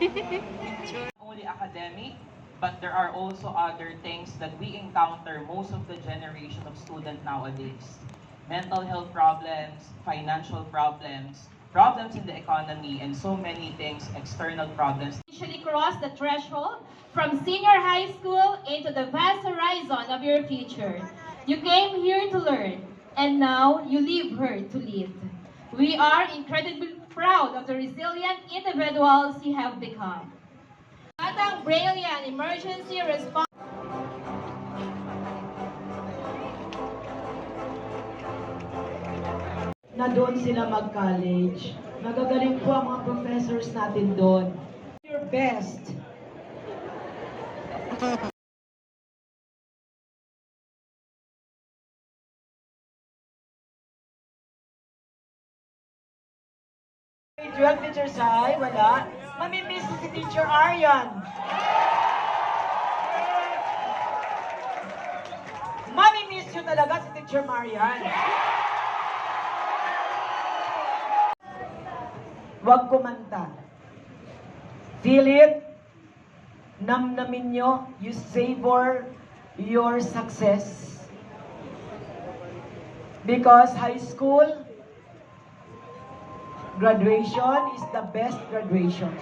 Only academic, but there are also other things that we encounter most of the generation of student nowadays. Mental health problems, financial problems, problems in the economy, and so many things, external problems. Usually cross the threshold from senior high school into the vast horizon of your future. You came here to learn, and now you leave here to lead. We are incredibly proud of the resilient individuals you have become. Batang Brilliant Emergency Response na doon sila mag-college. Magagaling po ang mga professors natin doon. Your best. Grade 12 Teacher Sai, wala. Mamimiss si Teacher Aryan. Mamimiss yun talaga si Teacher Marian. Huwag kumanta. Feel it. Namnamin nyo. You savor your success. Because high school graduation is the best graduation.